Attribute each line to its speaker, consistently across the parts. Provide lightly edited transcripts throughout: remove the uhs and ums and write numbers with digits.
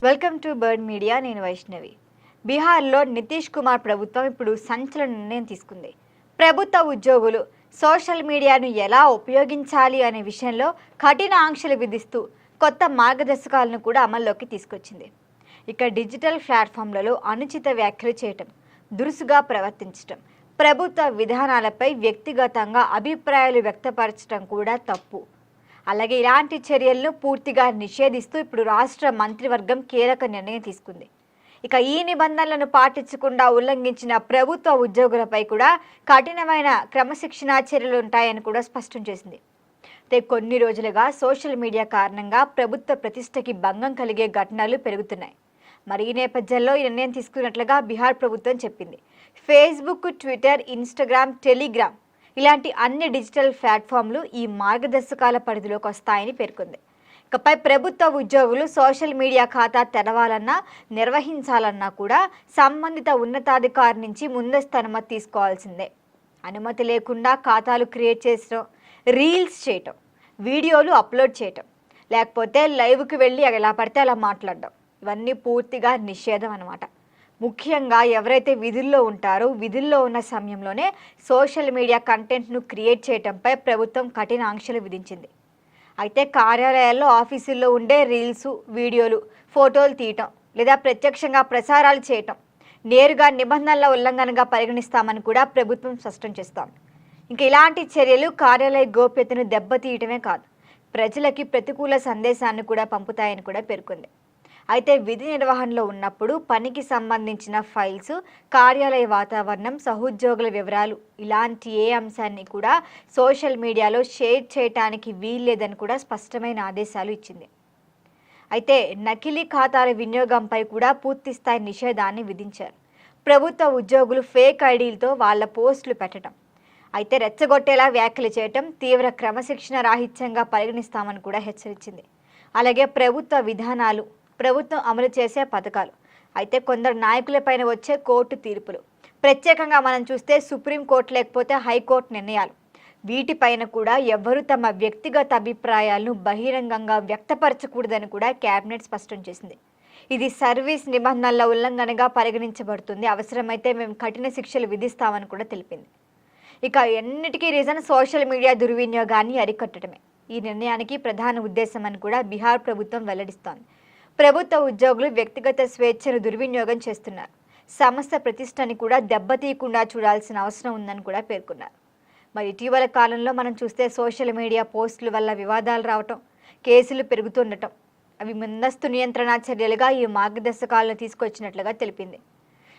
Speaker 1: Welcome to bird media. నేను వైష్ణవి. బీహార్లో నితీష్ కుమార్ ప్రభుత్వం ఇప్పుడు సంచలన నిర్ణయం తీసుకుంది. ప్రభుత్వ ఉద్యోగులు సోషల్ మీడియాను ఎలా ఉపయోగించాలి అనే విషయంలో కఠిన ఆంక్షలు విధిస్తూ కొత్త మార్గదర్శకాలను కూడా అమల్లోకి తీసుకొచ్చింది. ఇక డిజిటల్ ప్లాట్ఫామ్లలో అనుచిత వ్యాఖ్యలు చేయటం, దురుసుగా ప్రవర్తించటం, ప్రభుత్వ విధానాలపై వ్యక్తిగతంగా అభిప్రాయాలు వ్యక్తపరచడం కూడా తప్పు. అలాగే ఇలాంటి చర్యలను పూర్తిగా నిషేధిస్తూ ఇప్పుడు రాష్ట్ర మంత్రివర్గం కీలక నిర్ణయం తీసుకుంది. ఇక ఈ నిబంధనలను పాటించకుండా ఉల్లంఘించిన ప్రభుత్వ ఉద్యోగులపై కూడా కఠినమైన క్రమశిక్షణా చర్యలు ఉంటాయని కూడా స్పష్టం చేసింది. అయితే కొన్ని రోజులుగా సోషల్ మీడియా కారణంగా ప్రభుత్వ ప్రతిష్టకి భంగం కలిగే ఘటనలు పెరుగుతున్నాయి. మరి ఈ నేపథ్యంలో ఈ నిర్ణయం తీసుకున్నట్లుగా బీహార్ ప్రభుత్వం చెప్పింది. ఫేస్బుక్, ట్విట్టర్, ఇన్స్టాగ్రామ్, టెలిగ్రామ్ ఇలాంటి అన్ని డిజిటల్ ప్లాట్ఫామ్లు ఈ మార్గదర్శకాల పరిధిలోకి వస్తాయని పేర్కొంది. ఇకపై ప్రభుత్వ ఉద్యోగులు సోషల్ మీడియా ఖాతా తెరవాలన్నా నిర్వహించాలన్నా కూడా సంబంధిత ఉన్నతాధికారి నుంచి ముందస్తు అనుమతి తీసుకోవాల్సిందే. అనుమతి లేకుండా ఖాతాలు క్రియేట్ చేయడం, రీల్స్ చేయటం, వీడియోలు అప్లోడ్ చేయటం, లేకపోతే లైవ్కి వెళ్ళి ఎలా పడితే అలా మాట్లాడడం, ఇవన్నీ పూర్తిగా నిషేధం అన్నమాట. ముఖ్యంగా ఎవరైతే విధుల్లో ఉంటారో విధుల్లో ఉన్న సమయంలోనే సోషల్ మీడియా కంటెంట్ను క్రియేట్ చేయడంపై ప్రభుత్వం కఠిన ఆంక్షలు విధించింది. అయితే కార్యాలయాల్లో, ఆఫీసుల్లో ఉండే రీల్స్, వీడియోలు, ఫోటోలు తీయటం లేదా ప్రత్యక్షంగా ప్రసారాలు చేయటం నేరుగా నిబంధనల ఉల్లంఘనగా పరిగణిస్తామని కూడా ప్రభుత్వం స్పష్టం చేస్తోంది. ఇంకా ఇలాంటి చర్యలు కార్యాలయ గోప్యతను దెబ్బతీయటమే కాదు, ప్రజలకి ప్రతికూల సందేశాన్ని కూడా పంపుతాయని కూడా పేర్కొంది. అయితే విధి నిర్వహణలో ఉన్నప్పుడు పనికి సంబంధించిన ఫైల్స్, కార్యాలయ వాతావరణం, సహోద్యోగుల వివరాలు ఇలాంటి ఏ అంశాన్ని కూడా సోషల్ మీడియాలో షేర్ చేయటానికి వీల్లేదని కూడా స్పష్టమైన ఆదేశాలు ఇచ్చింది. అయితే నకిలీ ఖాతాల వినియోగంపై కూడా పూర్తిస్థాయి నిషేధాన్ని విధించారు. ప్రభుత్వ ఉద్యోగులు ఫేక్ ఐడీలతో వాళ్ళ పోస్టులు పెట్టడం, అయితే రెచ్చగొట్టేలా వ్యాఖ్యలు చేయటం తీవ్ర క్రమశిక్షణ రాహిత్యంగా పరిగణిస్తామని కూడా హెచ్చరించింది. అలాగే ప్రభుత్వ విధానాలు, ప్రభుత్వం అమలు చేసే పథకాలు, అయితే కొందరు నాయకులపైన వచ్చే కోర్టు తీర్పులు, ప్రత్యేకంగా మనం చూస్తే సుప్రీంకోర్టు లేకపోతే హైకోర్టు నిర్ణయాలు, వీటిపైన కూడా ఎవరు తమ వ్యక్తిగత అభిప్రాయాలను బహిరంగంగా వ్యక్తపరచకూడదని కూడా కేబినెట్ స్పష్టం చేసింది. ఇది సర్వీస్ నిబంధనల ఉల్లంఘనగా పరిగణించబడుతుంది, అవసరమైతే మేము కఠిన శిక్షలు విధిస్తామని కూడా తెలిపింది. ఇక ఎన్నిటికీ రీజన్ సోషల్ మీడియా దుర్వినియోగాన్ని అరికట్టడమే ఈ నిర్ణయానికి ప్రధాన ఉద్దేశం అని కూడా బీహార్ ప్రభుత్వం వెల్లడిస్తోంది. ప్రభుత్వ ఉద్యోగులు వ్యక్తిగత స్వేచ్ఛను దుర్వినియోగం చేస్తున్నారు, సంస్థ ప్రతిష్టని కూడా దెబ్బతీయకుండా చూడాల్సిన అవసరం ఉందని కూడా పేర్కొన్నారు. మరి ఇటీవల కాలంలో మనం చూస్తే సోషల్ మీడియా పోస్టుల వల్ల వివాదాలు రావటం, కేసులు పెరుగుతుండటం, అవి ముందస్తు నియంత్రణ చర్యలుగా ఈ మార్గదర్శకాలను తీసుకొచ్చినట్లుగా తెలిపింది.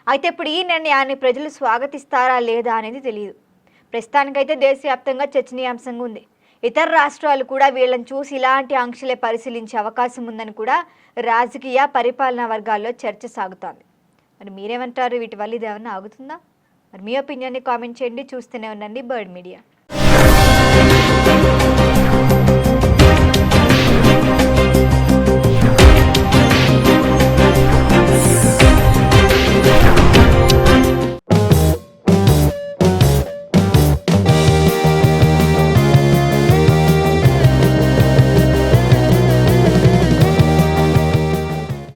Speaker 1: అయితే ఇప్పుడు ఈ నిర్ణయాన్ని ప్రజలు స్వాగతిస్తారా లేదా అనేది తెలియదు. ప్రస్తుతానికైతే దేశవ్యాప్తంగా చర్చనీయాంశంగా ఉంది. ఇతర రాష్ట్రాలు కూడా వీళ్ళని చూసి ఇలాంటి ఆంక్షలే పరిశీలించే అవకాశం ఉందని కూడా రాజకీయ పరిపాలనా వర్గాల్లో చర్చ సాగుతోంది. మరి మీరేమంటారు? వీటి వల్ల ఇది ఏమన్నా ఆగుతుందా? మరి మీ ఒపీనియన్ని కామెంట్ చేయండి. చూస్తూనే ఉండండి బర్డ్ మీడియా.